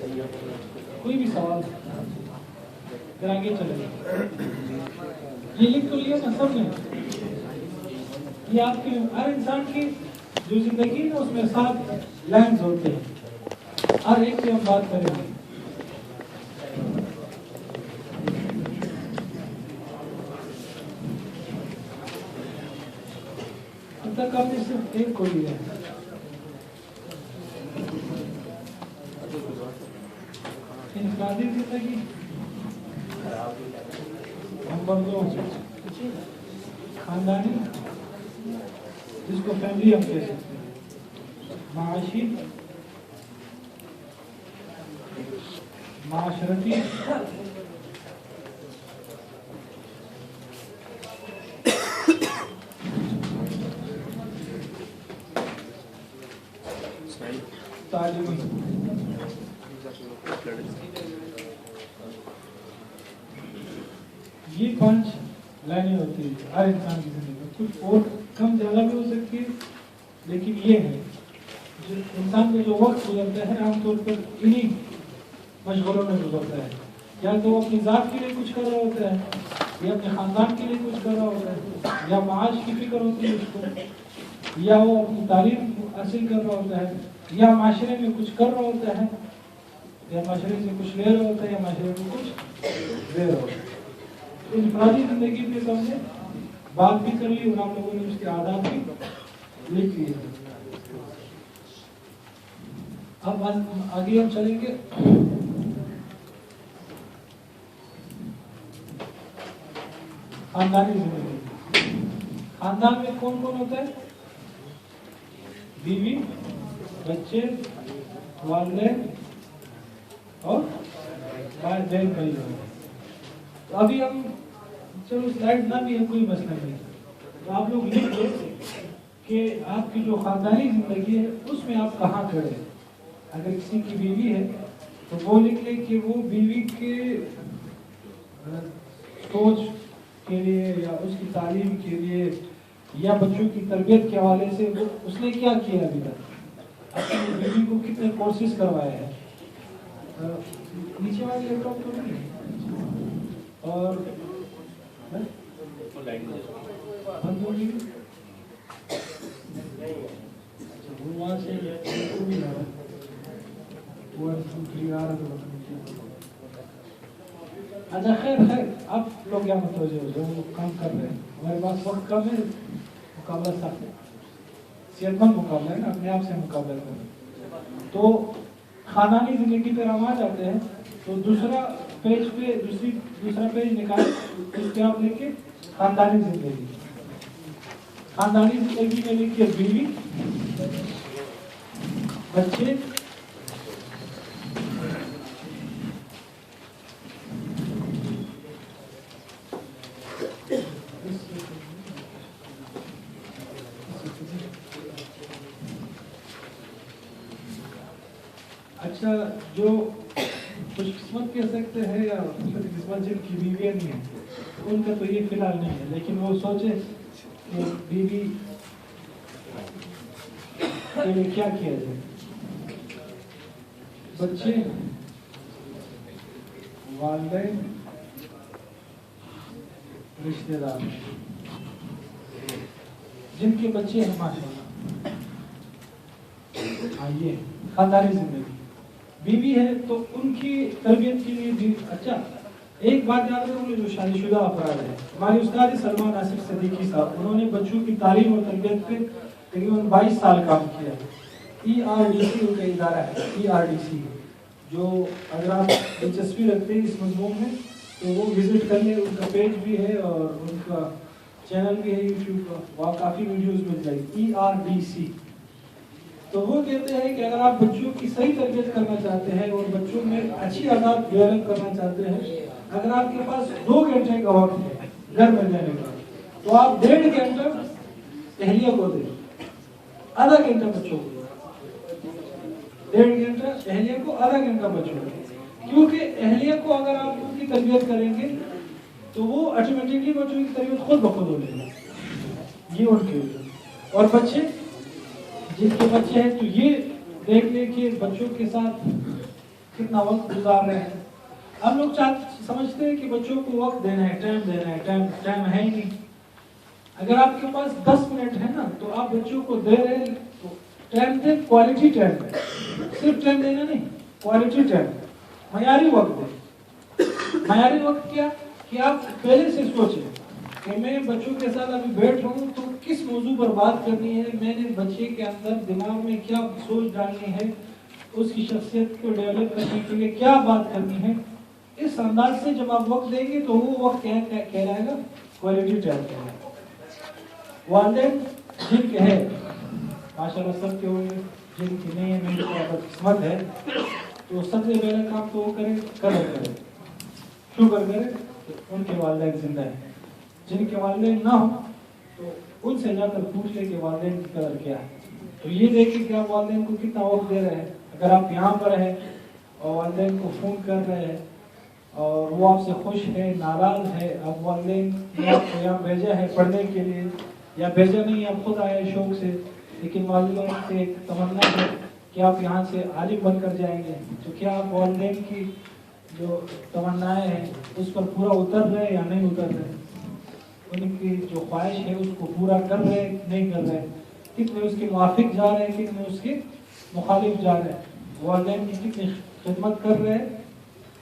کوئی بھی سوال پھر آگے چلے گا. یہ لکھ تو لیا نا سب نے. یہ آپ کے ہر انسان کی جو زندگی ہے اس میں 7 لینڈز ہوتے ہیں. ہر ایک کی ہم بات کریں گے. اب تک آپ نے صرف ایک کو لیا ہے. انفرادی زندگی نمبر 2 خاندانی جس کو فیملی ہم کہہ سکتے ہیں. معاشی معاشرتی تعلیمی. یہ 5 لائنیں ہوتی ہیں ہر انسان کی زندگی میں. کچھ اور کم زیادہ بھی ہو سکتی ہے لیکن یہ ہے جو انسان کا جو وقت گزرتا ہے عام طور پر انہی مشغلوں میں گزرتا ہے. یا تو وہ اپنی ذات کے لیے کچھ کر رہا ہوتا ہے یا اپنے خاندان کے لیے کچھ کر رہا ہوتا ہے یا معاش کی فکر ہوتی ہے اس کو یا وہ اپنی تعلیم حاصل کر رہا ہوتا ہے یا معاشرے میں کچھ کر رہا ہوتا ہے یا معاشرے سے کچھ لے رہا ہوتا ہے یا معاشرے میں کچھ دے رہا ہوتا ہے. انفرادی زندگی پہ تو ہم نے بات بھی کر لی اور آپ لوگوں نے اس کے آداب بھی لکھ لیے. اب آگے ہم چلیں گے. خاندانی زندگی. خاندان میں کون کون ہوتا ہے؟ بیوی، بچے، والدین اور والدین بھائی. تو ابھی ہم چلو سلائڈ نہ بھی ہے کوئی مسئلہ نہیں. تو آپ لوگ لکھ لیں کہ آپ کی جو خاندانی زندگی ہے اس میں آپ کہاں کھڑے ہیں. اگر کسی کی بیوی ہے تو وہ لکھ لیں کہ وہ بیوی کے سوچ کے لیے یا اس کی تعلیم کے لیے یا بچوں کی تربیت کے حوالے سے اس نے کیا کیا ابھی تک، اپنی بیوی کو کتنے کورسز کروایا ہے. نیچے والے لیپ ٹاپ تو نہیں ہے اور بند ہوگی وہاں سے بھی آ رہا اچھا خیر آپ لوگ کیا متوجہ ہو جو کام کر رہے ہیں. ہمارے پاس وقت کم ہے، مقابلہ سخت ہے، صحت مند مقابلہ ہے نا، اپنے آپ سے مقابلہ کریں. تو خاندانی زندگی پر ہم آ جاتے ہیں. تو دوسرا پیج نکال اس پہ آپ لکھیں خاندانی زندگی. خاندانی زندگی میں لکھیے بیوی، بچے، اچھا جو خوش قسمت کہہ سکتے ہیں یا خوش قسمت جن کی بیویاں نہیں ہیں ان کا تو یہ فی الحال نہیں ہے، لیکن وہ سوچے کہ بیوی کے لیے کیا کیا جائے. بچے، والدین، رشتے دار جن کے بچے ہیں ماشاءاللہ. آئیے خاندانی زندگی. بیوی ہے تو ان کی تربیت کے لیے اچھا ایک بات یاد رکھو جو شادی شدہ افراد ہیں. ہمارے استاد سلمان آصف صدیقی صاحب انہوں نے بچوں کی تعلیم اور تربیت پہ تقریباً 22 سال کام کیا. ERDC ان کا ادارہ ہے. ERDC جو اگر آپ دلچسپی رکھتے ہیں اس مضمون میں تو وہ وزٹ کر لیں. ان کا پیج بھی ہے اور ان کا چینل بھی ہے یوٹیوب کا، وہاں کافی ویڈیوز مل جائے گی. ERDC. تو وہ کہتے ہیں کہ اگر آپ بچوں کی صحیح تربیت کرنا چاہتے ہیں اور بچوں میں اچھی عادات ڈیولپ کرنا چاہتے ہیں، اگر آپ کے پاس 2 گھنٹے کا وقت ہے گھر میں رہنے کا تو آپ 1.5 گھنٹہ اہلیہ کو دیں، آدھا گھنٹہ بچوں کو. 1.5 گھنٹہ اہلیہ کو، آدھا گھنٹہ بچوں کو. کیونکہ اہلیہ کو اگر آپ ان کی تربیت کریں گے تو وہ آٹومیٹکلی بچوں کی تربیت خود بخود ہو جائے گی. یہ ان کے لیے. اور بچے جن کے بچے ہیں تو یہ دیکھ لیں کہ بچوں کے ساتھ کتنا وقت گزار رہے ہیں. ہم لوگ سمجھتے ہیں کہ بچوں کو وقت دینا ہے, ٹائم دینا ہے, ٹائم ہے ہی نہیں. اگر آپ کے پاس 10 منٹ ہے نا تو آپ بچوں کو دے رہے ہیں تو ٹائم دیں, کوالٹی ٹائم دیں, صرف ٹائم دینا نہیں, کوالٹی ٹائم, معیاری وقت دیں. معیاری وقت کیا کہ آپ پہلے سے سوچیں کہ میں بچوں کے ساتھ ابھی بیٹھ رہا ہوں تو کس موضوع پر بات کرنی ہے, میں نے بچے کے اندر دماغ میں کیا سوچ ڈالنی ہے, اس کی شخصیت کو ڈیولپ کرنے کے لیے کیا بات کرنی ہے. اس انداز سے جب آپ وقت دیں گے تو وہ وقت کیا کہلائے گا, کوالٹی ٹائم کہلائے گا. والدین جن کے ہیں ماشاءاللہ سب کے ہوں گے, جن کی نہیں ہے میری قسمت ہے, تو سب سے پہلا کام تو وہ کریں, قدر کریں, شکر کریں کہ ان کے والدین زندہ ہیں. جن کے والدین نہ ہوں تو ان سے جا کر پوچھ لیں کہ والدین کی قدر کیا ہے. تو یہ دیکھیں کہ آپ والدین کو کتنا وقت دے رہے ہیں. اگر آپ یہاں پر ہیں اور والدین کو فون کر رہے ہیں اور وہ آپ سے خوش ہے, ناراض ہے, آپ والدین نے آپ کو یہاں بھیجا ہے پڑھنے کے لیے یا بھیجا نہیں, آپ خود آئے شوق سے, لیکن والدین سے ایک تمنا ہے کہ آپ یہاں سے عالم بن کر جائیں گے, تو کیا آپ والدین کی جو تمنائیں ہیں اس پر پورا اتر رہے یا نہیں اتر رہے, ان کی جو خواہش ہے اس کو پورا کر رہے نہیں کر رہے, کتنے اس کے موافق جا رہے ہیں, کتنے اس کے مخالف جا رہے ہیں, والدین کی کتنی خدمت کر رہے ہیں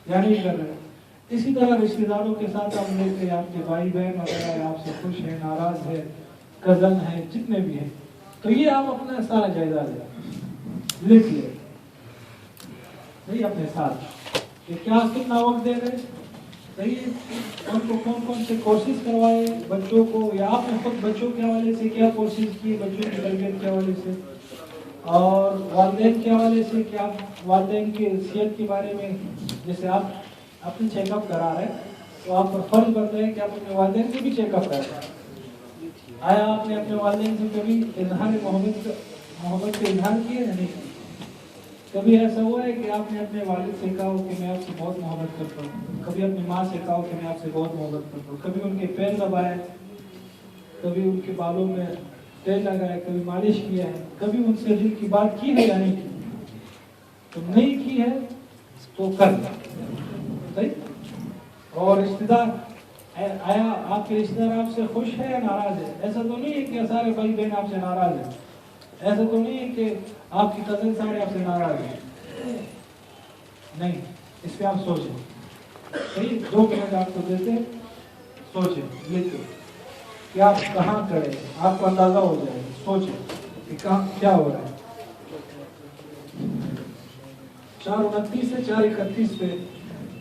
یا نہیں کر رہے. اسی طرح رشتہ داروں کے ساتھ آپ لیتے ہیں, آپ کے بھائی بہن وغیرہ آپ سے خوش ہیں, ناراض ہے, کزن ہے, جتنے بھی ہیں, تو یہ آپ اپنا سارا جائزہ لکھ لیں صحیح اپنے ساتھ کہ کیا کتنا وقت دے رہے صحیح, ان کو کون سے کورسز کروائے بچوں کو, یا آپ نے خود بچوں کے حوالے سے کیا کورسز کیے بچوں کی تربیت کے حوالے سے, اور والدین کے حوالے سے کہ آپ والدین کی صحت کے بارے میں جیسے آپ اپنی چیک اپ کرا رہے ہیں تو آپ پر فرض بنتا ہے کہ آپ اپنے والدین کو بھی چیک اپ کریں. آیا آپ نے اپنے والدین سے کبھی اظہار محبت کا اظہار کیا یا نہیں؟ کبھی ایسا ہوا ہے کہ آپ نے اپنے والد سے کہا ہو کہ میں آپ سے بہت محبت کرتا ہوں, کبھی اپنی ماں سے کہا ہو کہ میں آپ سے بہت محبت کرتا ہوں, کبھی ان کے پیر دبائے, کبھی ان کے بالوں میں تیل لگائے, کبھی مالش کیا ہے, کبھی ان سے دل کی بات کی ہے یا نہیں کی؟ تو نہیں کی ہے تو کر صحیح. اور رشتہ دار, آیا آپ کے رشتہ دار آپ سے خوش ہے یا ناراض ہے؟ ایسا تو نہیں ہے کہ سارے بھائی بہن آپ سے ناراض ہیں, ایسا تو نہیں ہے کہ آپ کی کزن سارے آپ سے ناراض ہیں, نہیں. اس پہ آپ سوچیں صحیح, 2 منٹ آپ کو دیتے, سوچیں لکھیں کہ آپ کہاں کھڑے, آپ کو اندازہ ہو جائے, سوچیں کہ کہاں کیا ہو رہا ہے. 4:29 سے 4:31 پہ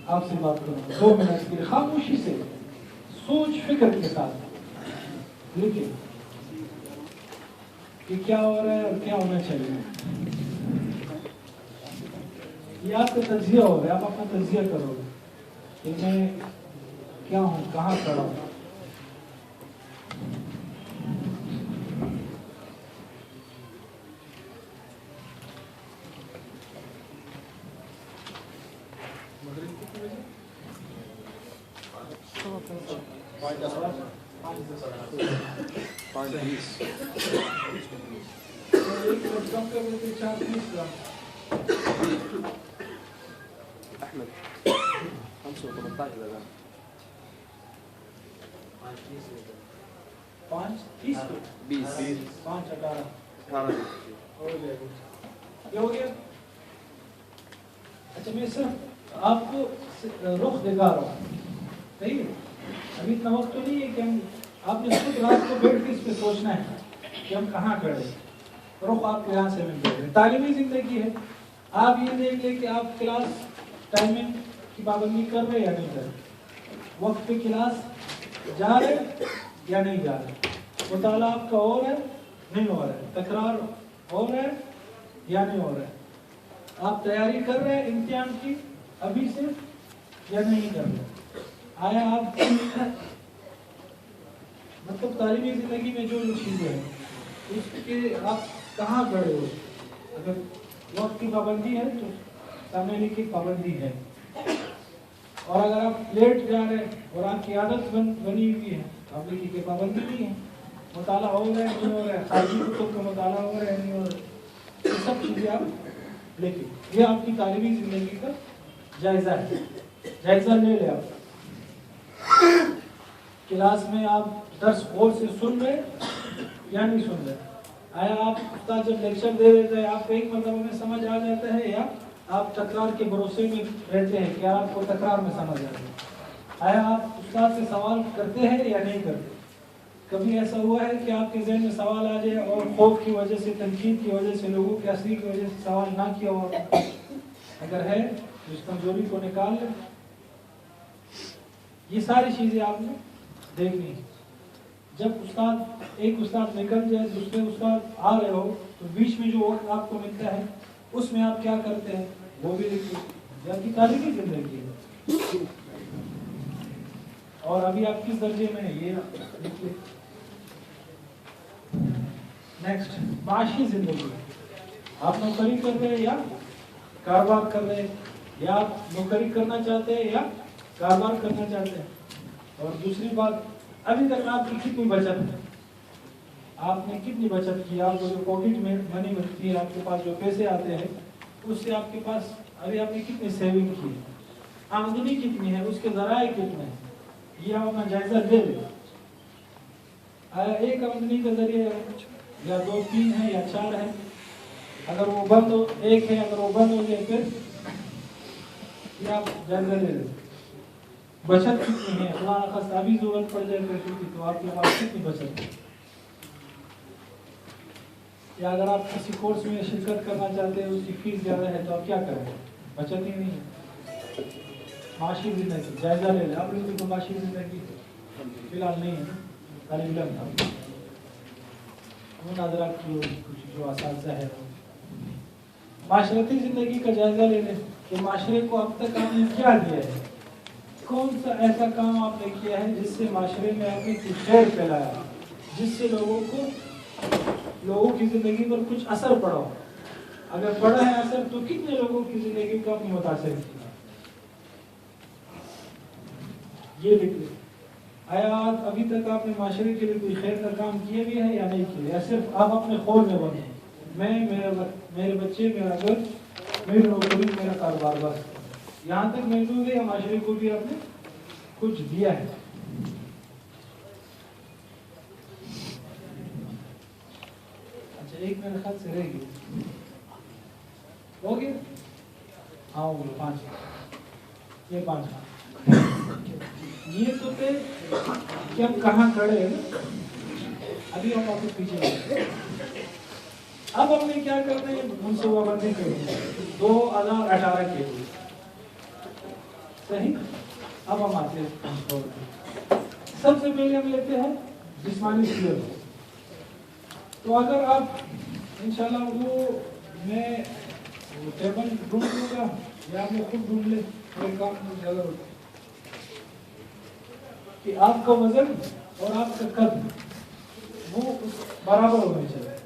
آپ سے بات کروں, 2 منٹ کی خاموشی سے سوچ فکر کے ساتھ لکھیں کہ کیا ہو رہا ہے اور کیا ہونا چاہیے. یہ آپ کا تجزیہ ہوگا, آپ اپنا تجزیہ کرو گے کہ میں کیا ہوں, کہاں کھڑا ہوں. احمد 5:18 لگا 5:18 ہو گیا. اچھا میں صرف آپ کو رخ دکھا رہا ہوں صحیح ہے, ابھی اتنا وقت تو نہیں ہے کہ ہم, آپ نے خود رات کو بیٹھ کے اس پہ سوچنا ہے کہ ہم کہاں کھڑے, رخ آپ کو یہاں سے مل جائے گا. تعلیمی زندگی ہے, آپ یہ دیکھ لیں کہ آپ کلاس ٹائمنگ کی پابندی کر رہے یا نہیں کر رہے, وقت پہ کلاس جا رہے یا نہیں جا رہے, مطالعہ آپ کا ہو رہا ہے نہیں ہو رہا ہے, تکرار ہو رہا ہے یا نہیں ہو رہا ہے, آپ تیاری کر رہے ہیں امتحان کی ابھی سے یا نہیں کر رہے. آیا آپ مطلب تعلیمی زندگی میں جو چیزیں ہیں اس کے آپ کہاں کھڑے ہو. اگر وقت کی پابندی ہے تو سامنے کی پابندی ہے, اور اگر آپ لیٹ جا رہے ہیں اور آپ کی عادت بنی ہوئی ہے تو آپ لکھی کی پابندی نہیں ہے, مطالعہ ہو رہا ہے نہیں ہو رہا ہے, خارجی کتب کا مطالعہ ہو رہا ہے نہیں ہو رہا ہے, یہ سب چیزیں آپ لیکن یہ آپ کی تعلیمی زندگی کا جائزہ ہے. جائزہ لے لیں آپ. کلاس میں آپ درس غور سے سن رہے یا نہیں سن رہے؟ آیا آپ استاد جب لیکچر دے دیتا ہے آپ کو ایک مرتبہ میں سمجھ آ جاتا ہے یا آپ تکرار کے بھروسے میں رہتے ہیں کہ آپ کو تکرار میں سمجھ آتا ہے؟ آیا آپ استاد سے سوال کرتے ہیں یا نہیں کرتے؟ کبھی ایسا ہوا ہے کہ آپ کے ذہن میں سوال آ جائے اور خوف کی وجہ سے، تنقید کی وجہ سے، لوگوں کے اثر کی وجہ سے سوال نہ کیا ہو؟ اگر ہے تو اس کمزوری کو نکال لیں. یہ ساری چیزیں آپ نے دیکھنی ہے. جب ایک استاد نکل جائے، دوسرے استاد آ رہے ہو، تو بیچ میں جو وقت آپ کو ملتا ہے اس میں آپ کیا کرتے ہیں وہ بھی دیکھیے. یہ آپ کی تعلیمی زندگی ہے. اور ابھی آپ کس درجے میں ہیں یہ دیکھیے. نیکسٹ، معاشی زندگی. آپ نوکری کر رہے ہیں یا کاروبار کر رہے ہیں، یا آپ نوکری کرنا چاہتے ہیں یا کاروبار کرنا چاہتے ہیں. اور دوسری بات، ابھی تک آپ کی کتنی بچت ہے؟ آپ نے کتنی بچت کی؟ آپ کو جو پاکٹ میں منی ملتی ہے، آپ کے پاس جو پیسے آتے ہیں، اس سے آپ کے پاس ابھی آپ نے کتنی سیونگ کی ہے؟ آمدنی کتنی ہے؟ اس کے ذرائع کتنے ہیں؟ یہ آپ اپنا جائزہ لے لیں. آیا ایک آمدنی کا ذریعہ ہے یا 2 3 ہے یا 4 ہے؟ اگر وہ بند ہو، ایک ہے، اگر وہ بند ہو جائے پھر یہ آپ جائزہ لے لیں. بچت کتنی ہے؟ اللہ خاص ابھی ضرورت پڑ جائے پیسوں کی تو آپ کے پاس کتنی بچت ہے؟ یا اگر آپ کسی کورس میں شرکت کرنا چاہتے ہیں، اس کی فیس زیادہ ہے تو آپ کیا کریں گے؟ بچت ہی نہیں ہے. معاشی زندگی جائزہ لے لیں. آپ لوگوں کو معاشی زندگی فی الحال نہیں ہے، طالب علم تھا ان حضرات کی کچھ جو اساتذہ ہے. معاشرتی زندگی کا جائزہ لے لیں کہ معاشرے کو اب تک آپ نے کیا دیا ہے. کون سا ایسا کام آپ نے کیا ہے جس سے معاشرے میں آپ نے کچھ خیر پھیلایا، جس سے لوگوں کی زندگی پر کچھ اثر پڑا ہو؟ اگر پڑا ہے اثر تو کتنے لوگوں کی زندگی کو آپ نے متاثر کیا؟ یہ لکھ لیں. آیا ابھی تک آپ نے معاشرے کے لیے کوئی خیر کا کام کیا بھی ہے یا نہیں کیا؟ یا صرف آپ اپنے خول میں بنے، میں، میرے بچے، میرا گھر، میری نوکری، میرا کاروبار، بس یہاں تک محدود ہے؟ یا معاشرے کو بھی آپ نے کچھ دیا ہے؟ اچھا ایک میرے خیال سے رہ گئی، ہو گیا؟ ہاں ہو گیا. 5 یہ 5 یہ تو تھے کہ ہم کہاں کھڑے ہیں. ابھی ہم واپس پیچھے ہیں. اب ہم نے کیا کرنا ہے؟ منصوبہ بندی کرنی ہے 2018 کے لیے. صحیح. اب ہم آتے ہیں. سب سے پہلے ہم لیتے ہیں جسمانی صحت. تو اگر آپ انشاءاللہ وہ میں ٹیبل ڈھونڈ لوں گا یا آپ نے خود ڈھونڈ لے، کوئی کام زیادہ ہوتا کہ آپ کا وزن اور آپ کا قد وہ برابر ہونے چاہیے.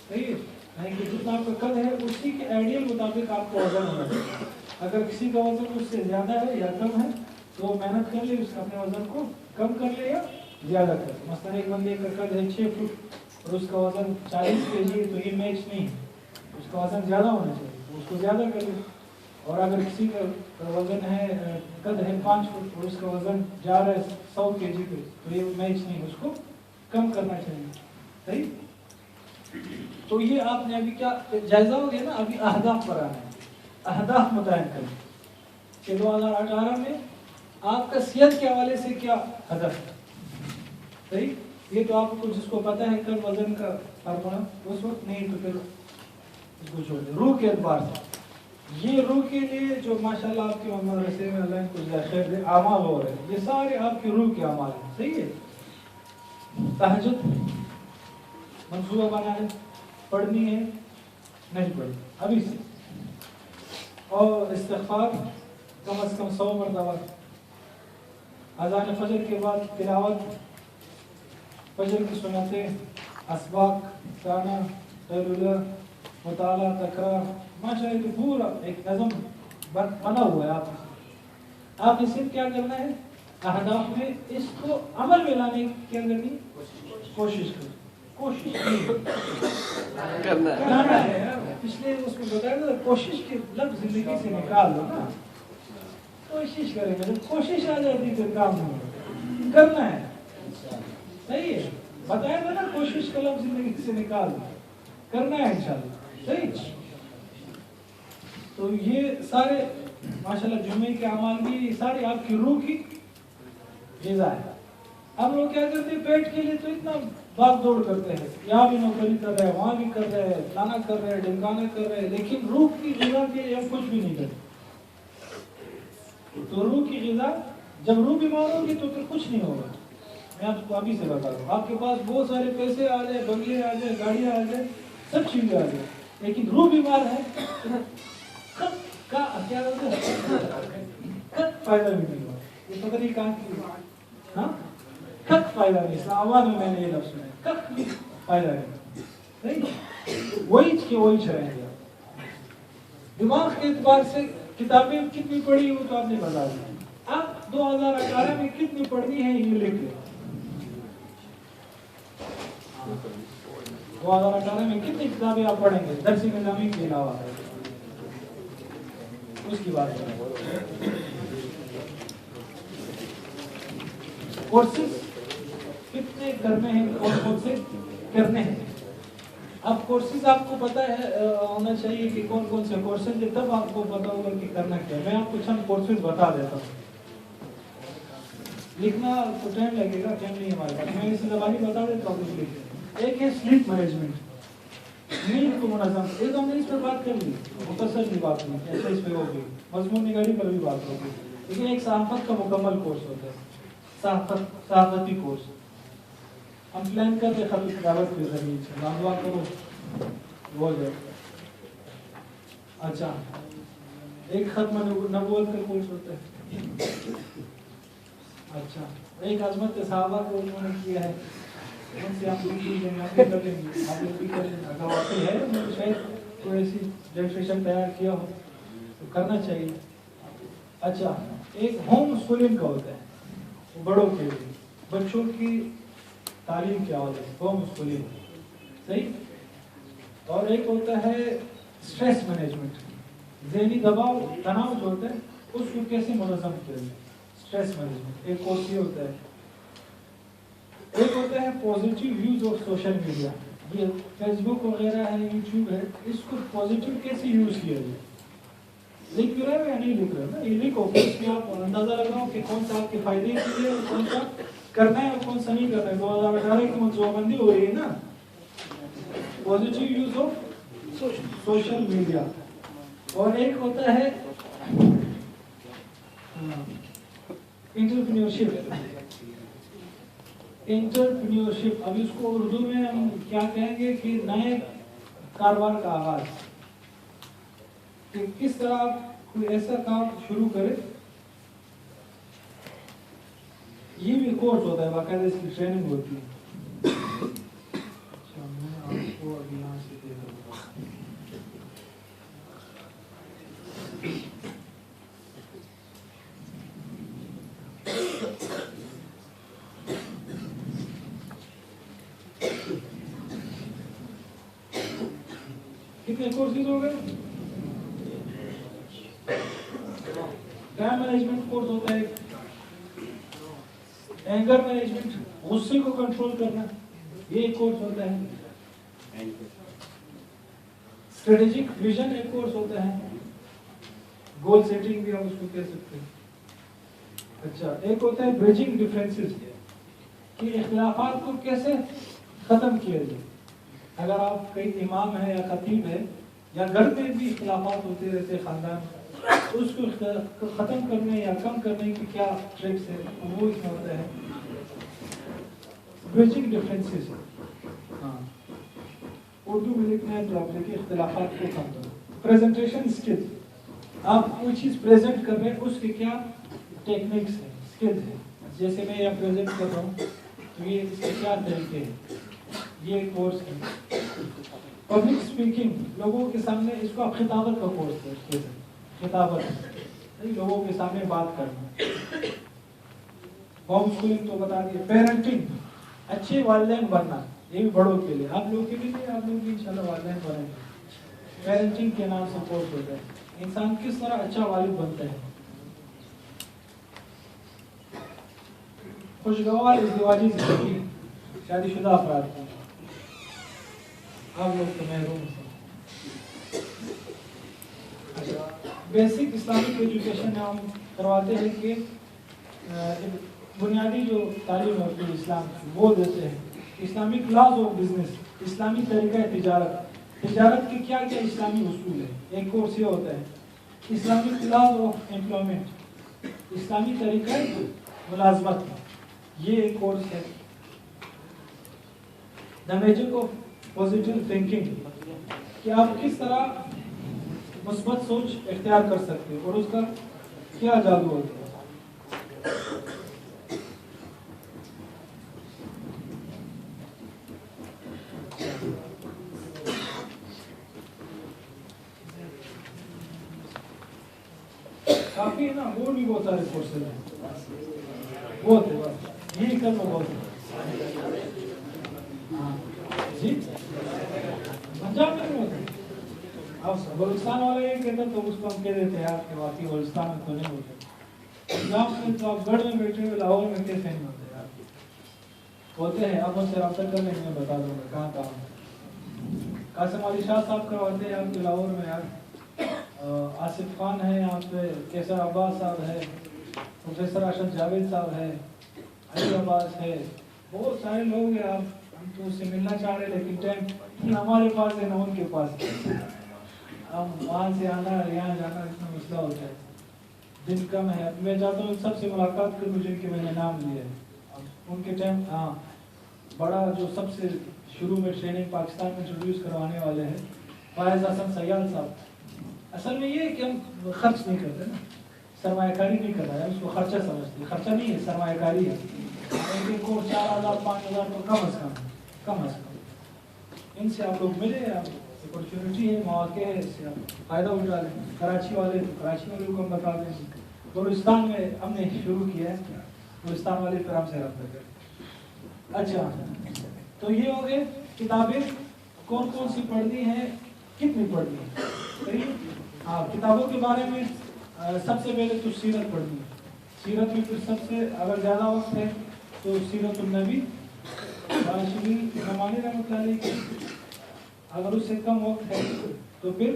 صحیح ہے؟ یعنی کہ جتنا آپ کا قد ہے اسی کے آئیڈیل مطابق آپ کا وزن ہونا چاہیے. اگر کسی کا وزن اس سے زیادہ ہے یا کم ہے تو محنت کر لے، اس اپنے وزن کو کم کر لے یا زیادہ کر لے. مثلا ایک بندے کا قد ہے 6 فٹ اور اس کا وزن 40 kg ہے تو یہ میچ نہیں ہے. اس کا وزن زیادہ ہونا چاہیے، اس کو زیادہ کر لے. اور اگر کسی کا وزن ہے قد ہے 5 فٹ اور اس کا وزن جا رہا ہے 100 kg پہ تو یہ میچ نہیں، اس کو کم کرنا چاہیے. صحیح. تو یہ آپ نے ابھی کیا جائزہ ہو گیا نا. ابھی اہداف پر آنا ہے. اہداف متعین کریں کہ 2018 میں آپ کا صحت کے حوالے سے کیا ہدف ہے. صحیح. یہ تو آپ کو جس کو پتہ ہے کل وزن کا فارمولا اس وقت نہیں تو پھر اس کو چھوڑ دیں. روح کے اعتبار سے یہ روح کے لیے جو ماشاءاللہ آپ کے مدرسے میں اللہ کو خیر دے اعمال ہو رہے ہیں، یہ سارے آپ کی روح کے اعمال ہیں. صحیح ہے. تہجد منصوبہ بنانے، پڑھنی ہے نہیں پڑھنی ابھی سے، اور استغفار کم از کم 100 مرتبہ. اذان فجر کے بعد تلاوت، فجر کی سنتیں، اسباق، گانا، تہجد، مطالعہ، تکرار. ماشاء اللہ پورا ایک نظم بنا ہوا ہے. آپ نے صرف کیا کرنا ہے؟ اہداف میں اس کو عمل میں لانے کی کیا کرنی کوشش کریں. کوشش کی کرنا ہے. کرنا ہے یار. پچھلے اس میں بتایا تھا کوشش کے لفظ زندگی سے نکال دو نا. کوشش کریں گے جب کوشش آ جاتی پھر کام نہیں ہوگا. کرنا ہے. صحیح ہے. بتایا تھا نا کوشش کا لفظ زندگی سے نکال دو. کرنا ہے انشاءاللہ. صحیح. تو یہ سارے ماشاءاللہ جمعے کے اعمال بھی سارے آپ کی روح کی غذا ہے. ہم لوگ کیا کرتے ہیں پیٹ کے لیے تو اتنا بھاگ دوڑ کرتے ہیں, یہاں بھی نوکری کر رہے ہیں, وہاں بھی کر رہے ہیں, فلانا کر رہے ہیں, ڈمکانا کر رہے ہیں, لیکن روح کی غذا کے لیے ہم کچھ بھی نہیں کرتے. تو روح کی غذا جب روح بیمار ہوگی تو پھر کچھ نہیں ہوگا. میں آپ کو ابھی سے بتا رہا ہوں, آپ کے پاس بہت سارے پیسے آ جائے, بنگلے آ جائے, گاڑیاں آ جائے, سب چیزیں آ جائے, لیکن روح بیمار ہے کا کیا فائدہ بھی نہیں ہوا. یہ پتہ نہیں کہاں کی ہاں کک فائدہ نہیں. اسلام آباد میں نے یہ لفظ سنا ہے, کک فائدہ نہیں. وہی کہ وہی رہیں گے. دماغ کے اعتبار سے کتابیں کتنی پڑھی وہ تو آپ نے بتا دیا. آپ 2018 میں کتنی پڑھنی ہے یہ لکھ لیں. 2018 میں کتنی کتابیں آپ پڑھیں گے درس نظامی کے علاوہ, اس کی بات کریں. کورسز کتنے کرنے ہیں اور کون سے کرنے ہیں. اب کورسز آپ کو پتہ ہے ہونا چاہیے کہ کون کون سے کورسز ہیں, تب آپ کو پتہ ہوگا کہ کرنا کیا. میں آپ کو چند کورسز بتا دیتا ہوں. لکھنا تو ٹائم لگے گا, ٹائم نہیں ہمارے پاس. میں اس زبانی بتا دیتا ہوں کچھ لکھیں. ایک ہے سلیپ مینجمنٹ, نیند کو منظم. یہ تو ہم نے اس پر بات کر لی, مختصر بھی بات نہیں, ایسا اس پہ ہوگی, مضمون نگاری پر بھی بات ہوگی. لیکن ایک صحافت کا مکمل کورس ہوتا ہے, صحافتی کورس. ہم پلان کرتے خط کتابت کے ذریعے سے دعا کرو ہو جائے. اچھا, ایک ختم نبوت کا کورس ہوتا ہے. اچھا, ایک عظمت صحابہ کو انہوں نے کیا ہے, ان سے آپ بھی کر لیں گے, آپ بھی کر لیں گے. اگر واقعی ہے تو شاید تھوڑی سی رجسٹریشن تیار کیا ہو تو کرنا چاہیے. اچھا, ایک ہوم اسکولنگ کا ہوتا ہے بڑوں کے لیے, بچوں کی تعلیم کیا ہوتا ہے, ہوم اسکولنگ. صحیح. اور ایک ہوتا ہے اسٹریس مینجمنٹ, ذہنی دباؤ تناؤ جو ہوتا ہے اس کو کیسے منظم کیا جائے. اسٹریس مینجمنٹ ایک کورس یہ ہوتا ہے. ایک ہوتا ہے positive use of social media. یہ فیس بک وغیرہ ہے, یوٹیوب ہے, اس کو پازیٹیو کیسے یوز کیا جائے. لکھ رہے ہو یا نہیں لکھ رہے ہو نا, یہ لکھو, اس میں آپ اندازہ لگاؤ کہ کون سا آپ کے فائدے کے لیے اور کون سا کرنا ہے اور کون سا نہیں کرنا ہے. 2018 کی منصوبہ بندی ہو رہی ہے نا. Positive use of social media. اور ایک ہوتا ہے انٹرپرینیورشپ. انٹرپرینیورشپ, اب اس کو اردو میں ہم کیا کہیں گے کہ نئے کاروبار کا آغاز. کہ کس طرح آپ کوئی ایسا کام شروع کرے. یہ بھی کورس ہوتا ہے, باقاعدہ اس کی ٹریننگ ہوتی ہے. اچھا, میں آپ کو ابھی یہاں سے دے دوں گا. کتنے کورسز ہو گئے. ٹائم مینجمنٹ کورس ہوتا ہے. اینگر مینجمنٹ, غصے کو کنٹرول کرنا, یہ ایک کورس ہوتا ہے. اسٹریٹجک ویژن ایک کورس ہوتا ہے. گول سیٹنگ بھی ہم اس کو کہہ سکتے ہیں. اچھا, ایک ہوتا ہے بریجنگ ڈفرینسز, کہ اختلافات کو کیسے ختم کیا جائے. اگر آپ کئی امام ہیں یا خطیب ہیں یا گھر میں بھی اختلافات ہوتے رہتے خاندان, اس کو ختم کرنے یا کم کرنے کی کیا ٹرکس ہے, وہ اس میں ہوتا ہے. بریجنگ ڈفرینسز, ہاں اردو میں لکھنا ہے تو آپ دیکھیں اختلافات کو کم کرنا. پریزنٹیشن اسکل, آپ کوئی چیز پریزنٹ کر رہے ہیں اس کے کیا ٹیکنکس ہیں, اسکل ہیں. جیسے میں یہ پریزنٹ کر رہا ہوں تو یہ اس کے کیا طریقے ہیں, یہ کورس ہے. پبلک اسپیکنگ, لوگوں کے سامنے, اس کو آپ خطابت کا کورس ہے. خطابت, لوگوں کے سامنے بات کرنا. ہوم اسکولنگ تو بتا دیے. پیرنٹنگ, اچھے والدین بننا, یہ بھی بڑوں کے لیے، آپ لوگوں کے لیے نہیں، آپ لوگ بھی انشاءاللہ والدین بنیں گے۔ پیرنٹنگ کے نام سے کورس ہوتا ہے، انسان کس طرح اچھا والد بنتا ہے۔ خوشگوار ازدواجی زندگی شادی شدہ افراد کی، آپ لوگ تو محروم ہیں۔ بیسک اسلامک ایجوکیشن میں ہم کرواتے ہیں کہ بنیادی جو تعلیم ہے اسلام کی وہ دیتے ہیں۔ اسلامک لاز آف بزنس، اسلامی طریقہ تجارت، تجارت کے کیا کیا اسلامی اصول ہے، ایک کورس یہ ہوتا ہے۔ اسلامک لاز آف امپلائمنٹ، اسلامی طریقہ ملازمت، یہ ایک کورس ہے۔ The magic of positive thinking, کہ آپ کس طرح مثبت سوچ اختیار کر سکتے ہیں اور اس کا کیا جادو ہوتا ہے۔ کافی ہے نا، وہ بھی بہت سارے کورسز ہیں، بہت ہے، بس یہی کرنا بہت ہے۔ جی پنجاب میں ہوتا ہے، اب بلوچستان والا یہ کہتا تو اس کو ہم کہہ دیتے ہیں آپ کے واقعی بلوچستان میں تو نہیں ہوتے، پنجاب میں تو آپ گڑھ میں بیٹھے ہوئے لاہور میں کیسے نہیں ہوتے آپ، ہوتے ہیں، آپ ان سے رابطہ کر لیں گے، میں بتا دوں گا کہاں کہاں۔ قاسم علی شاہ صاحب کرواتے ہیں آپ کے لاہور میں، یار آصف خان ہے یہاں پہ، کیسر عباس صاحب ہے، پروفیسر ارشد جاوید صاحب ہے، علی عباس ہے، بہت سارے لوگ ہیں۔ آپ ہم تو اس سے ملنا چاہ رہے لیکن ٹائم ہمارے پاس ہے نہ ان کے پاس، ہم وہاں سے آنا یہاں جانا اتنا مسئلہ ہوتا ہے، دن کم ہے۔ میں چاہتا ہوں سب سے ملاقات کروں جن کے میں نے نام لیے ہیں ان کے ٹائم۔ ہاں بڑا جو سب سے شروع میں ٹریننگ پاکستان میں انٹروڈیوس کروانے والے ہیں فائز حسن سیال صاحب۔ اصل میں یہ ہے کہ ہم خرچ نہیں کرتے نا، سرمایہ کاری نہیں کر رہا ہے، اس کو خرچہ سمجھتے ہیں، خرچہ نہیں ہے، سرمایہ کاری ہے۔ ان کو 4000 5000 تو کم از کم ان سے آپ لوگ ملے، اپرچونیٹی ہے، مواقع ہے، اس سے آپ فائدہ اٹھا لیں۔ کراچی والے تو کراچی والے کو ہم بتا دیں، بلوچستان میں ہم نے شروع کیا ہے، بلوچستان والے پھر ہم سے رابطہ کریں۔ اچھا تو یہ ہو گئے کتابیں کون کون سی پڑھنی ہیں، کتنی پڑھنی ہے، صحیح۔ ہاں کتابوں کے بارے میں سب سے پہلے تو سیرت پڑھنی ہے، سیرت میں پھر سب سے اگر زیادہ وقت ہے تو سیرت النبی راشدی نعمانی رحمۃ اللہ علیہ کی، اگر اس سے کم وقت ہے تو پھر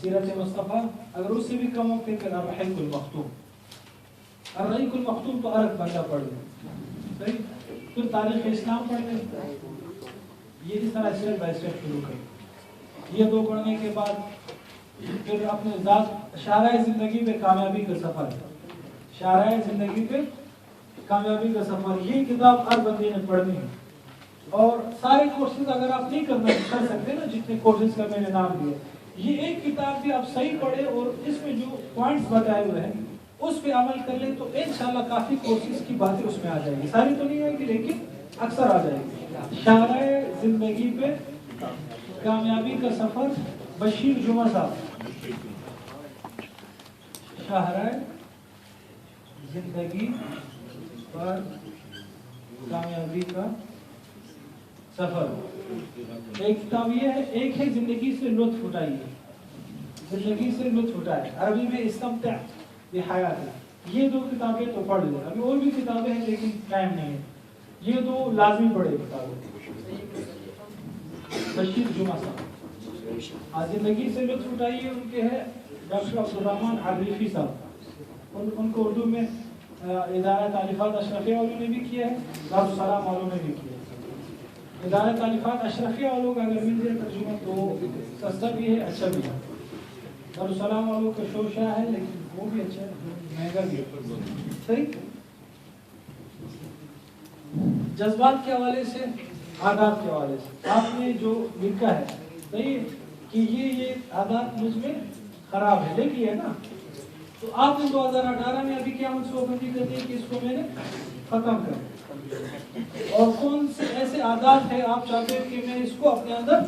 سیرت مصطفیٰ، اگر اس سے بھی کم وقت ہے پھر الرحیق المختوم۔ الرحیق المختوم تو عرق بندہ پڑھ لیں، صحیح۔ پھر تاریخ اسلام پڑھ لیں، یہ اس طرح اسٹیپ بائی اسٹیپ شروع کریں۔ یہ دو پڑھنے کے بعد پھر اپنے ذات شاہراہ زندگی پہ کامیابی کا سفر، شاہراہ زندگی پہ کامیابی کا سفر، یہ کتاب ہر بندے نے پڑھنی ہے۔ اور سارے کورسز اگر آپ نہیں کر سکتے نا، جتنے کورسز کا میں نے نام لیا، یہ ایک کتاب بھی آپ صحیح پڑھے اور اس میں جو پوائنٹس بتائے ہوئے ہیں اس پہ عمل کر لیں تو انشاءاللہ کافی کورسز کی باتیں اس میں آ جائیں گی، ساری تو نہیں آئے گی لیکن اکثر آ جائے گی۔ شاہراہ زندگی پہ کامیابی کا سفر، بشیر جمعہ صاحب، شاہراہ زندگی پر کامیابی کا سفر۔ ایک کتاب یہ ہے، ایک ہے زندگی سے لطف اٹھائیے، زندگی سے لطف اٹھائے، عربی میں استمتع بحیات، یہ دو کتابیں تو پڑھ لیں۔ ابھی اور بھی کتابیں ہیں لیکن ٹائم نہیں ہے، یہ دو لازمی پڑھے کتابیں۔ بشیر جمعہ صاحب، زندگی سے لطف اٹھائیے، ان کے ہے ڈاکٹر عبدالرحمن عریفی صاحب، ان کو اردو میں ادارہ تالیفات اشرفیہ والوں نے بھی کیا ہے، دارالسلام والوں نے بھی کیا ہے۔ ادارہ تالیفات اشرفیہ والوں کا اگر مل جائے ترجمہ تو سستا بھی ہے، اچھا بھی ہے۔ دارالسلام والوں کا شوشہ ہے لیکن وہ بھی اچھا ہے، مہنگا بھی ہے، صحیح۔ جذبات کے حوالے سے، عادات کے حوالے سے آپ نے جو لکھا ہے، صحیح کہ یہ عادات مجھ میں خراب ہے، لکھی ہے نا، تو آپ نے 2018 میں ابھی کیا منصوبہ بندی کر دی کہ اس کو میں نے ختم کر، اور کون سے ایسے عادات ہیں آپ چاہتے ہیں کہ میں اس کو اپنے اندر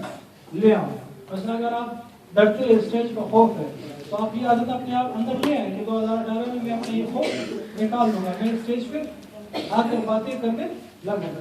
لے آؤں۔ مثلا اگر آپ ڈرتے ہیں، اسٹیج کا خوف ہے، تو آپ یہ عادت اپنے آپ اندر لے آئیں کہ 2018 میں اپنا یہ خوف نکال دوں گا، میں اسٹیج پہ آ کر باتیں کرنے لگوں گا۔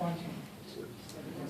500,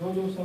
200 100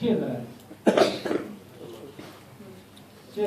6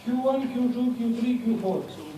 Q1, Q2, Q3, Q4,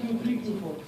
Q3, Q4,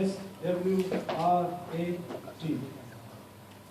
SWRAT,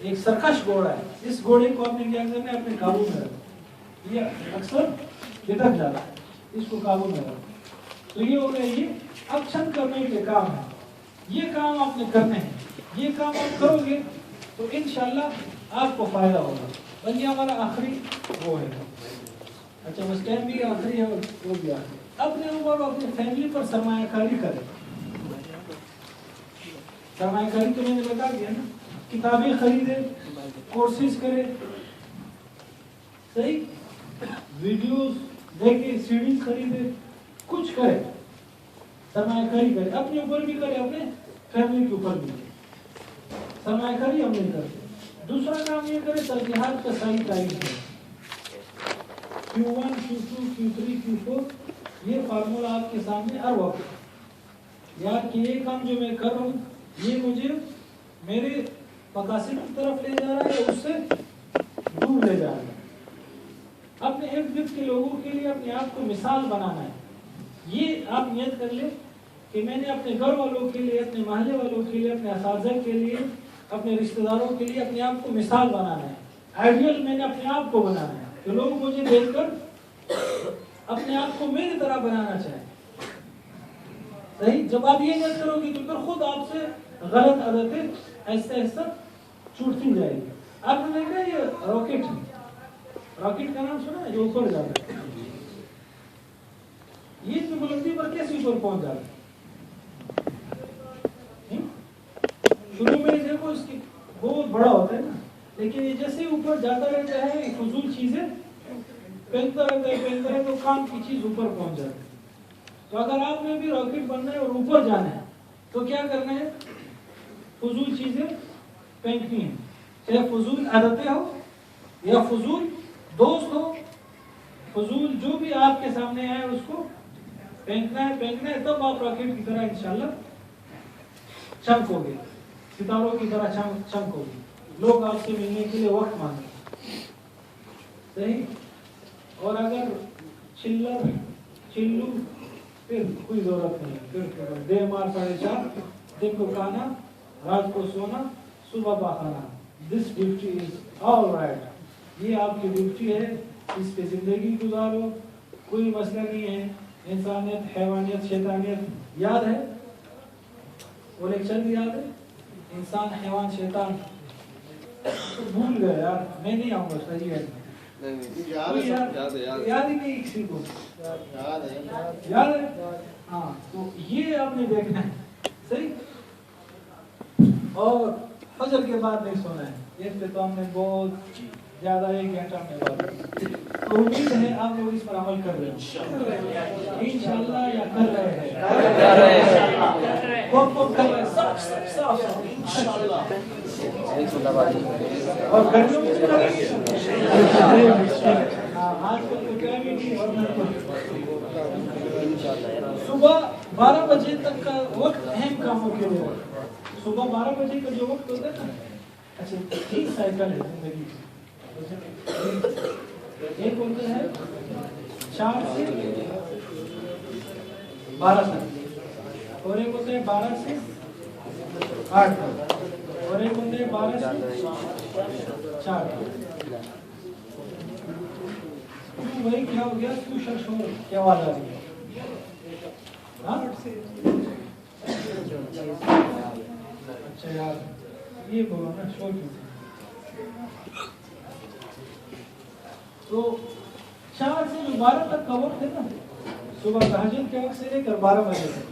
ایک سرکش گھوڑا ہے, اس گھوڑے کو آپ نے کیا کرنا ہے, اپنے قابو میں رکھنا. یہ اکثر بھٹک جاتا ہے, اس کو قابو میں رکھنا. تو یہ ہو گیا, یہ اب چند کرنے کے کام ہے, یہ کام آپ نے کرنے ہیں. یہ کام آپ کرو گے تو انشاءاللہ آپ کو فائدہ ہوگا. بس یہ ہمارا آخری وہ ہے. اچھا بس ٹائم بھی آخری ہے, وہ بھی آخری. اپنے اوپر اپنی فیملی پر سرمایہ کاری کرے. سرمایہ کاری تو میں نے بتا دیا نا, کتابیں خریدے, کورسز کرے, صحیح, ویڈیوز دیکھے, سیڈیز خریدے, کچھ کرے, سرمایہ کاری کرے. اپنے اوپر بھی کرے, اپنے فیملی کے اوپر بھی کرے. سرمایہ کاری ہم نہیں کرتے. دوسرا کام یہ کرے, ترجیحات کا صحیح تعین کرے. Q1, Q2, Q3, Q4 یہ فارمولا آپ کے سامنے ہر وقت یاد کہ یہ کام جو میں کر رہا ہوں یہ مجھے میرے مقاصد کی طرف لے جا رہا ہے یا اس سے دور لے جا رہا ہے. اپنے ارد گرد کے لوگوں کے لیے اپنے آپ کو مثال بنانا ہے. یہ آپ نیت کر لیں کہ میں نے اپنے گھر والوں کے لیے, اپنے محلے والوں کے لیے, اپنے اساتذہ کے لیے, اپنے رشتہ داروں کے لیے اپنے آپ کو مثال بنانا ہے. آئیڈیل میں نے اپنے آپ کو بنانا ہے کہ لوگ مجھے دیکھ کر اپنے آپ کو میری طرح بنانا چاہیں. صحیح, جب آپ یہ نیت کرو گے تو پھر خود آپ سے غلط عادتیں ایسے ایسے چھوٹتی جائے گی. آپ نے دیکھا یہ راکٹ, راکٹ کا نام سنا ہے جو اوپر جاتا ہے, یہ اتنی بلندی پر کیسے اوپر پہنچ جاتا ہے؟ شروع میں دیکھو اس کی بہت بڑا ہوتا ہے نا, لیکن یہ جیسے اوپر جاتا رہتا ہے فضول چیزیں پھینکتا رہتا ہے تو کام کی چیز اوپر پہنچ جاتی ہے. تو اگر آپ نے بھی راکٹ بننا ہے اور اوپر جانا ہے تو کیا کرنا ہے, فضول چیزیں پھینکنی ہیں, چاہے فضول عادتیں ہو یا فضول دوست ہو, فضول جو بھی آپ کے سامنے آئے اس کو پھینکنا ہے, تب آپ راکٹ کی طرح انشاءاللہ چمکو گے, ستاروں کی طرح چمکو گے. لوگ آپ سے ملنے کے لیے وقت مانگیں. صحیح, اور اگر چلر چلو پھر کوئی ضرورت نہیں, پھر دے مار پڑے چار, دن کو کھانا, رات کو سونا, صبح پاخانا. This duty is all right. یہ آپ کی ڈیوٹی ہے, اس پہ زندگی گزارو, کوئی مسئلہ نہیں ہے. انسانیت, حیوانیت, شیطانیت یاد ہے, وہ لیکچر بھی یاد ہے, انسان, حیوان, شیطان بھول گئے یار, میں نہیں آؤں گا. صحیح ہے, یاد ہی نہیں کسی کو, یاد ہے, ہاں. تو یہ آپ نے دیکھنا ہے. صحیح, اور فجر کے بعد نہیں سونا ہے. اس پہ تو ہم نے بہت زیادہ 1 گھنٹہ میں بات کی. تو امید ہے آپ لوگ اس پر عمل کر رہے ہیں انشاءاللہ, یا کر رہے ہیں, کر رہے ہیں صاف انشاءاللہ, اور گھروں میں کر رہے ہیں. آج کل تو کیا بھی نہیں, صبح 12 بجے تک کا وقت اہم کاموں کے لیے. صبح 12 بجے کا جو وقت ہوتا ہے نا, اچھا 3 سائیکل ہے زندگی کی. ایک ہوتا ہے 4 سے 12 تک, اور ایک ہوتا ہے 12 سے 8 تک, اور ایک ہوتا ہے 12 سے 4 تک. وہی کیا ہو گیا, کیا آواز آ رہی ہے؟ اچھا یار, یہ بولو نا, شور کیوں. تو 4 سے 12 تک کا وقت ہے نا, صبح تہجد کے وقت سے لے کر 12 بجے تک,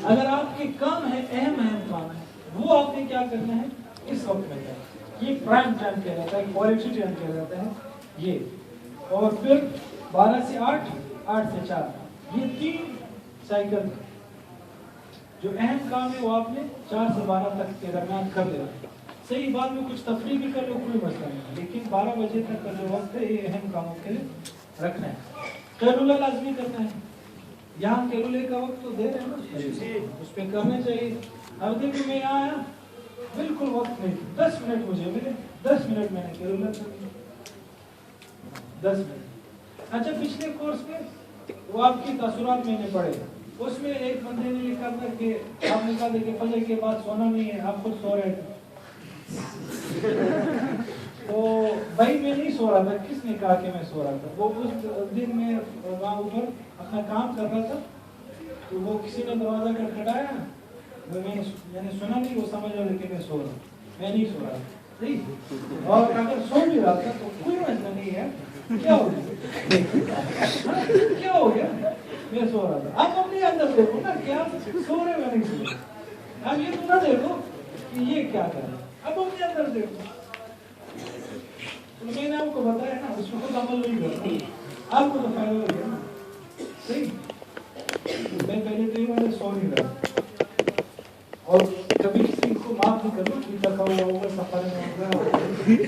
اگر آپ کے کام ہے, اہم کام ہے, وہ آپ نے کیا کرنا ہے اس وقت میں کرنا. یہ پرائم ٹائم کیا جاتا ہے, کوالٹی ٹائم کیا جاتا ہے یہ. اور پھر 12 سے 8, 8 سے 4, یہ 3 سائیکل جو اہم کام ہے وہ آپ نے 4 سے 12 تک کے درمیان کر لینا. صحیح, بعد میں کچھ تفریح بھی کر لو, کوئی مسئلہ نہیں, لیکن 12 بجے تک کا جو وقت ہے یہ اہم کاموں کے لیے رکھنا ہے. قیلولہ لازمی کرنا ہے. یہاں قیلولے کا وقت تو دے رہے ہیں نا, اس پہ کرنا چاہیے. اب دیکھو میں یہاں آیا, بالکل وقت نہیں, 10 منٹ مجھے ملے, 10 منٹ میں نے قیلولہ کر دیا, 10 منٹ. اچھا, پچھلے کورس میں وہ آپ کی تاثرات میں نے پڑھے, اس میں ایک بندے نے لکھا تھا کہ آپ نے کہا تھا کہ فجر کے بعد سونا نہیں ہے, آپ خود سو رہے تھے. تو بھائی میں نہیں سو رہا تھا. کس نے کہا کہ میں سو رہا تھا؟ وہ اس دن میں وہاں اوپر اپنا کام کر رہا تھا, تو وہ کسی نے دروازہ کھٹکھٹایا, میں نے سنا نہیں, وہ سمجھ رہا کہ میں سو رہا ہوں. میں نہیں سو رہا تھا, اور اگر سو بھی رہا تھا تو کوئی مسئلہ نہیں ہے. کیا ہو گیا میں سو رہا تھا. آپ اپنے اندر دیکھو نا, کیا سو رہے میں نہیں سو رہا. آپ یہ تو نہ دیکھو کہ یہ کیا کر رہا ہے, اب اپنے اندر دیکھو. تو میں نے آپ کو بتایا نا, اس میں خود عمل نہیں کرتا, آپ کو تو فائدہ ہو گیا نا. صحیح, میں پہلے تو یہ سو نہیں رہا, اور کبھی کسی کو معاف نہیں کرنا کہ تھکا ہوا ہوگا, سفر میں ہوگا,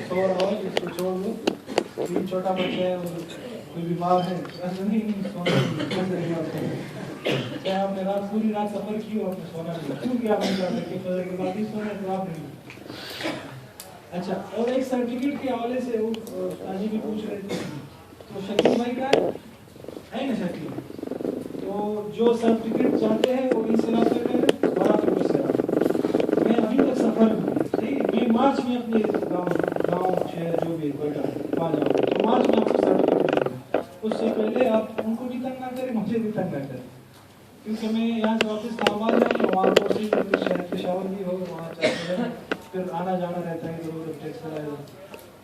سو رہا ہو, اس کو چھوڑ دو, کوئی چھوٹا بچہ ہے, کوئی بیمار ہے, ایسا نہیں سونا. کیا آپ نے رات پوری رات سفر کی اور آپ نے سونا نہیں, کیونکہ آپ نے کہا کہ فجر کے بعد ہی سونا, تو آپ نہیں. اچھا, اور ایک سرٹیفکیٹ کے حوالے سے وہ تاجی بھی پوچھ رہے تھے, تو شکیل بھائی کا ہے نا شکیل, تو جو سرٹیفکیٹ چاہتے ہیں وہ اس رابطے کریں اور آپ کو اس رابطے. میں ابھی تک سفر میں, صحیح, میں مارچ میں اپنے گاؤں شہر جو بھی کوئٹہ وہاں جاؤں گا, تو مارچ میں آپ کو سرٹیفکیٹ دوں گا. اس سے پہلے آپ ان کو بھی تنگ نہ کریں, مجھے بھی تنگ نہ کریں, کیونکہ میں یہاں سے واپس اسلام آباد جاؤں گا, وہاں پر شہر پشاور بھی ہو, وہاں چاہتے ہیں, پھر آنا جانا رہتا ہے ضرور ٹیکس لگائے.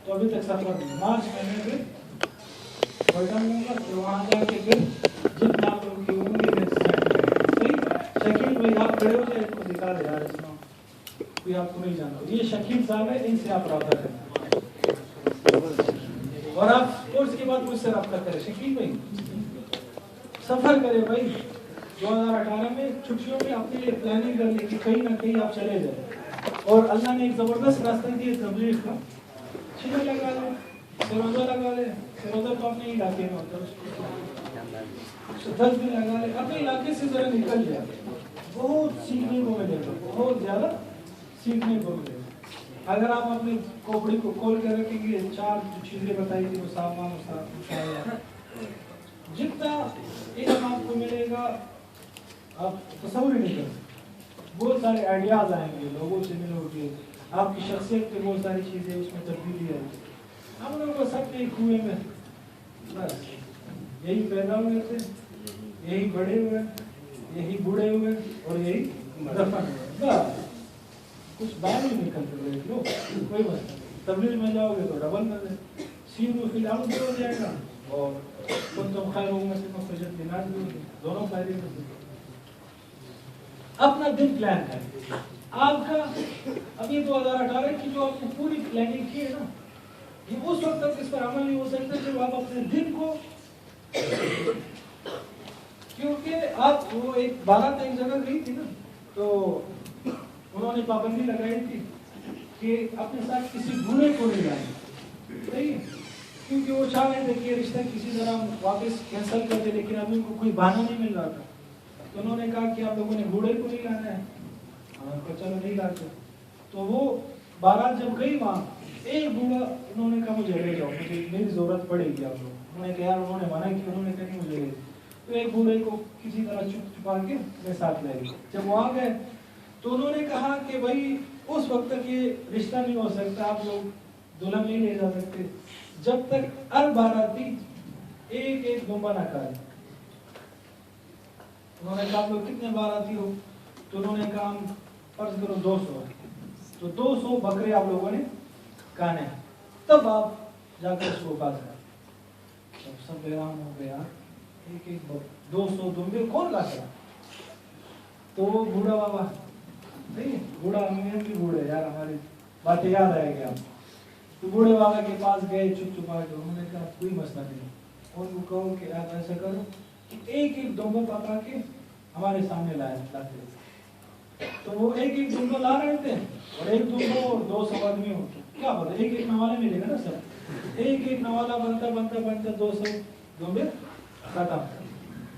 تو ابھی تک سفر نہیں, مارچ مہینے میں کوئٹہ میں گا, پھر وہاں جا کے پھر جتنا آپ لوگ کی ہوں گے صحیح. شکیل بھائی آپ کھڑے ہو جائے, کو دکھا دے یار, اس میں کوئی آپ کو نہیں جانتا, یہ شکیل صاحب ہے, ان سے آپ رابطہ کریں, اور آپ کورس کے بعد مجھ سے رابطہ کریں. شکیل بھائی سفر کرے بھائی, 2018 میں چھٹیوں میں اپنے لیے پلاننگ کر لیں کہ کہیں نہ کہیں آپ چلے جائیں, اور اللہ نے ایک زبردست راستہ دیا تبلیغ کا. شکر لگا لیں, سروزہ لگا لیں, سروزہ تو اپنے علاقے میں ہوتا ہے, 10 دن لگا لیں, اپنے علاقے سے ذرا نکل جائے, بہت سیکھنے کو ملے گا, بہت زیادہ سیکھنے کو ملے گا. اگر آپ اپنے کھوپڑی کو کھول کے رکھیں گے, 4 چیزیں بتائی تھی, وہ سامان جتنا علم آپ کو ملے گا آپ تصور ہی نہیں کر سکتے. بہت سارے آئیڈیاز آئیں گے, لوگوں سے ملو گے, آپ کی شخصیت پہ بہت ساری چیزیں اس میں تبدیلی آئے گی. ہم لوگوں کو سب کے کنویں میں بس یہی پیدا ہوئے تھے, یہی بڑے ہوئے, یہی بوڑھے ہوئے, اور یہی دفن ہوئے, بس کچھ باہر نہیں نکلتے ہوئے لوگ. کوئی بات نہیں, تبلیغ میں جاؤ گے تو ڈبل مزے, سین و فلام بھی ہو جائے گا, اور تم خیر امت مخرجت للناس بھی ہوگی, دونوں فائدے میں. اپنا دن پلان کریں. آپ کا ابھی 2018 کی جو آپ نے پوری پلاننگ کی ہے نا, یہ اس وقت تک اس پر عمل نہیں ہو سکتا جب آپ اپنے دن کو, کیونکہ آپ وہ ایک بارات ایک جگہ گئی تھی نا, تو انہوں نے پابندی لگائی تھی کہ اپنے ساتھ کسی بوڑھے کو نہیں لائیں, صحیح, کیونکہ وہ چاہ رہے تھے کہ رشتہ کسی طرح واپس کینسل کر دے, لیکن ابھی ان کو کوئی بہانہ نہیں مل رہا تھا. تو انہوں نے کہا کہ آپ لوگوں نے بوڑھے کو نہیں لانا ہے, چلو نہیں لاتے. تو وہ بارات جب گئی وہاں, ایک بوڑھا, انہوں نے کہا مجھے لے جاؤ, مجھے میری ضرورت پڑے گی آپ لوگ. انہوں نے کہا یار, انہوں نے منع کیا, انہوں نے کہا کہ مجھے لے. تو ایک بوڑھے کو کسی طرح چھپا کے میں ساتھ لے گئی. جب وہ آ گئے تو انہوں نے کہا کہ بھائی اس وقت تک یہ رشتہ نہیں ہو سکتا, آپ لوگ دلہن نہیں لے جا سکتے جب تک ہر باراتی ایک ایک دمبا نہ کھائے. انہوں نے کہا آپ لوگ کتنے باراتی ہو؟ تو انہوں نے کہا ہم فرض کرو 200. تو 200 بکرے آپ لوگوں نے کھانے, تب آپ جا کر اس کو بات کریں. سب حیران ہو گیا, ایک ایک 200 دمبے کون کھا سکتا؟ تو وہ بوڑھا بابا, نہیں بوڑھا, ہمیں بھی بوڑھے یار, ہماری باتیں یاد آئے گی آپ. تو بوڑھے بابا کے پاس گئے چپ چپا کے, انہوں نے کہا کوئی مسئلہ نہیں, ان کو کہو کہ آپ ایسا کرو کہ ایک ایک دمبا پکا کے ہمارے سامنے لاتے. تو وہ ایک ایک دمبا لا رہے تھے, اور ایک دمبا اور 200 آدمی ہو, کیا پتا ایک ایک نوالا ملے گا نا سر, ایک ایک نوالا بنتا بنتا بنتا 200 دمبے ختم.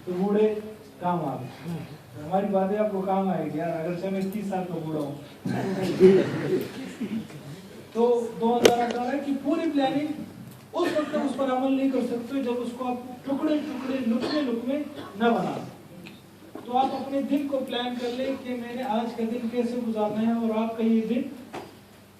تو بوڑھے کام آ گئے. ہماری باتیں آپ کو کام آئے گی یار, اگر سے میں 30 سال کا بوڑھا ہوں. تو 2018 کی پوری پلاننگ اس وقت اس پر عمل نہیں کر سکتے جب اس کو آپ ٹکڑے ٹکڑے لکمے لکمے نہ بنا. تو آپ اپنے دن کو پلان کر لیں کہ میں نے آج کا دن کیسے گزارنا ہے, اور آپ کا یہ دن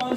5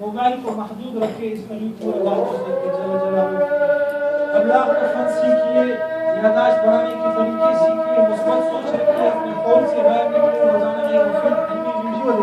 موبائل کو محدود رکھے اس قریب پورے بات ہو سکتے جل جلالہ. ابلاغ کا فن سیکھیے, یادداشت بڑھانے کے طریقے سیکھیے, مثبت سوچ رکھیے, اپنے قول سے باہر نکلے, روزانہ ایک مفید علمی